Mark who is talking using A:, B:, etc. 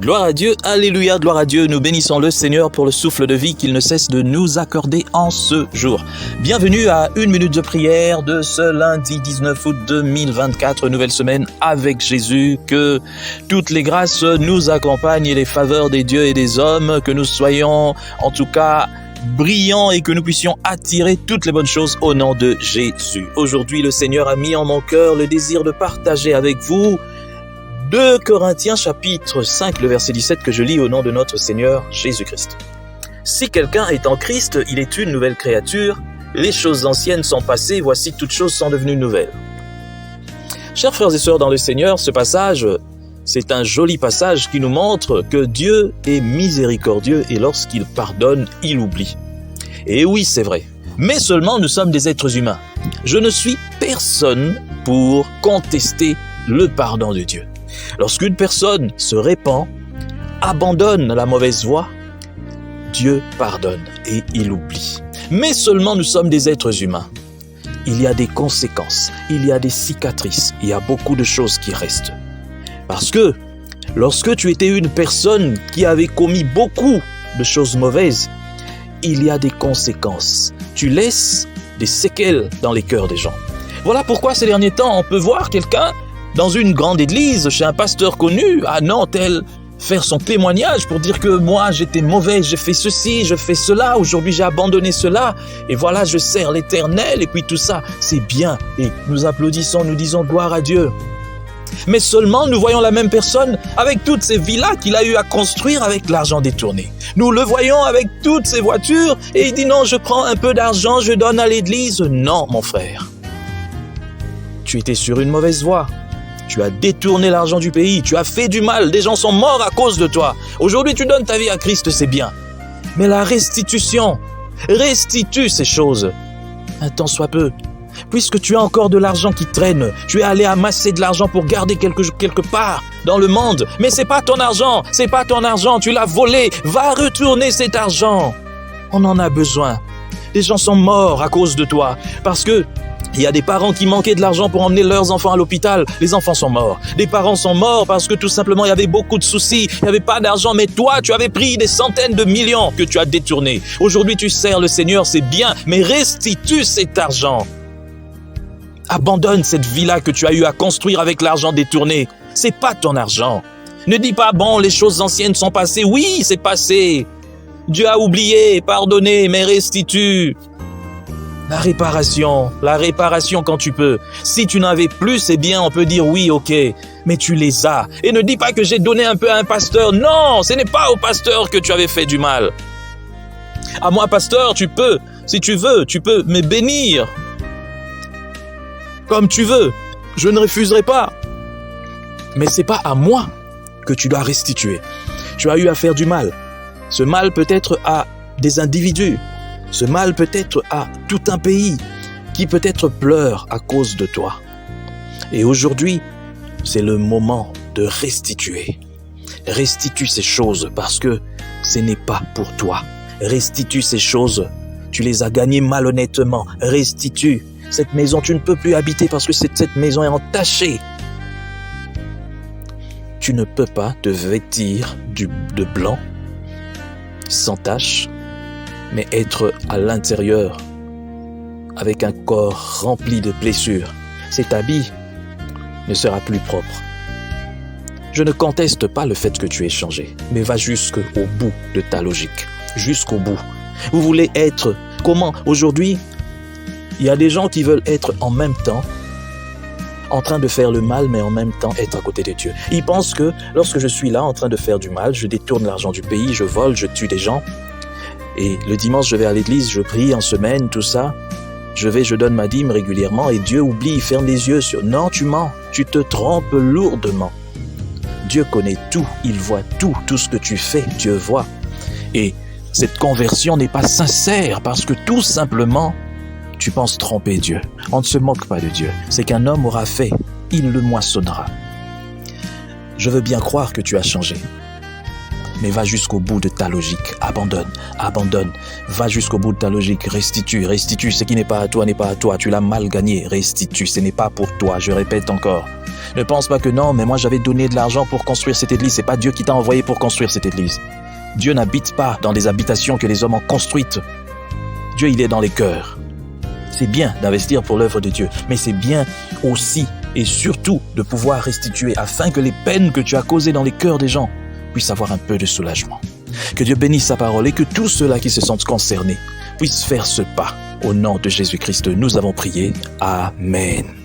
A: Gloire à Dieu, alléluia, gloire à Dieu, nous bénissons le Seigneur pour le souffle de vie qu'il ne cesse de nous accorder en ce jour. Bienvenue à une minute de prière de ce lundi 19 août 2024, nouvelle semaine avec Jésus, que toutes les grâces nous accompagnent et les faveurs des dieux et des hommes, que nous soyons en tout cas brillants et que nous puissions attirer toutes les bonnes choses au nom de Jésus. Aujourd'hui, le Seigneur a mis en mon cœur le désir de partager avec vous 2 Corinthiens chapitre 5, le verset 17 que je lis au nom de notre Seigneur Jésus-Christ. Si quelqu'un est en Christ, il est une nouvelle créature. Les choses anciennes sont passées, voici toutes choses sont devenues nouvelles. Chers frères et sœurs dans le Seigneur, ce passage, c'est un joli passage qui nous montre que Dieu est miséricordieux et lorsqu'il pardonne, il oublie. Et oui, c'est vrai. Mais seulement nous sommes des êtres humains. Je ne suis personne pour contester le pardon de Dieu. Lorsqu'une personne se répand, abandonne la mauvaise voie, Dieu pardonne et il oublie. Mais seulement nous sommes des êtres humains. Il y a des conséquences, il y a des cicatrices, il y a beaucoup de choses qui restent. Parce que lorsque tu étais une personne qui avait commis beaucoup de choses mauvaises, il y a des conséquences. Tu laisses des séquelles dans les cœurs des gens. Voilà pourquoi ces derniers temps, on peut voir quelqu'un dans une grande église, chez un pasteur connu, à Nantes, faire son témoignage pour dire que moi j'étais mauvais, j'ai fait ceci, je fais cela, aujourd'hui j'ai abandonné cela, et voilà je sers l'Éternel, et puis tout ça, c'est bien, et nous applaudissons, nous disons gloire à Dieu. Mais seulement nous voyons la même personne avec toutes ces villas qu'il a eu à construire avec l'argent détourné. Nous le voyons avec toutes ces voitures, et il dit non, je prends un peu d'argent, je donne à l'église. Non mon frère, tu étais sur une mauvaise voie. Tu as détourné l'argent du pays, tu as fait du mal, des gens sont morts à cause de toi. Aujourd'hui, tu donnes ta vie à Christ, c'est bien. Mais la restitution, restitue ces choses, un temps soit peu. Puisque tu as encore de l'argent qui traîne, tu es allé amasser de l'argent pour garder quelque part dans le monde. Mais c'est pas ton argent, tu l'as volé, va retourner cet argent. On en a besoin. Les gens sont morts à cause de toi, parce que il y a des parents qui manquaient de l'argent pour emmener leurs enfants à l'hôpital. Les enfants sont morts. Des parents sont morts parce que tout simplement il y avait beaucoup de soucis. Il n'y avait pas d'argent, mais toi tu avais pris des centaines de millions que tu as détournés. Aujourd'hui tu sers le Seigneur, c'est bien, mais restitue cet argent. Abandonne cette villa que tu as eu à construire avec l'argent détourné. C'est pas ton argent. Ne dis pas bon, les choses anciennes sont passées. Oui, c'est passé. Dieu a oublié, pardonné, mais restitue. La réparation quand tu peux. Si tu n'avais plus, c'est bien, on peut dire oui, ok, mais tu les as. Et ne dis pas que j'ai donné un peu à un pasteur. Non, ce n'est pas au pasteur que tu avais fait du mal. À moi, pasteur, tu peux, si tu veux, tu peux me bénir. Comme tu veux, je ne refuserai pas. Mais c'est pas à moi que tu dois restituer. Tu as eu à faire du mal. Ce mal peut être à des individus. Ce mal peut-être à tout un pays qui peut-être pleure à cause de toi. Et aujourd'hui, c'est le moment de restituer. Restitue ces choses parce que ce n'est pas pour toi. Restitue ces choses. Tu les as gagnées malhonnêtement. Restitue. Cette maison, tu ne peux plus habiter parce que cette maison est entachée. Tu ne peux pas te vêtir de blanc, sans tache, mais être à l'intérieur avec un corps rempli de blessures. Cet habit ne sera plus propre. Je ne conteste pas le fait que tu aies changé, mais va jusqu'au bout de ta logique, jusqu'au bout. Vous voulez être comment? Aujourd'hui, il y a des gens qui veulent être en même temps en train de faire le mal, mais en même temps être à côté de Dieu. Ils pensent que lorsque je suis là en train de faire du mal, je détourne l'argent du pays, je vole, je tue des gens, et le dimanche, je vais à l'église, je prie en semaine, tout ça. Je donne ma dîme régulièrement et Dieu oublie, il ferme les yeux sur... Non, tu mens, tu te trompes lourdement. Dieu connaît tout, il voit tout ce que tu fais, Dieu voit. Et cette conversion n'est pas sincère parce que tout simplement, tu penses tromper Dieu. On ne se moque pas de Dieu. C'est qu'un homme aura fait, il le moissonnera. Je veux bien croire que tu as changé. Mais va jusqu'au bout de ta logique. Abandonne. Va jusqu'au bout de ta logique. Restitue. Ce qui n'est pas à toi n'est pas à toi. Tu l'as mal gagné. Restitue. Ce n'est pas pour toi. Je répète encore. Ne pense pas que non, mais moi j'avais donné de l'argent pour construire cette église. C'est pas Dieu qui t'a envoyé pour construire cette église. Dieu n'habite pas dans des habitations que les hommes ont construites. Dieu, il est dans les cœurs. C'est bien d'investir pour l'œuvre de Dieu, mais c'est bien aussi et surtout de pouvoir restituer afin que les peines que tu as causées dans les cœurs des gens puissent avoir un peu de soulagement. Que Dieu bénisse sa parole et que tous ceux-là qui se sentent concernés puissent faire ce pas. Au nom de Jésus-Christ, nous avons prié. Amen.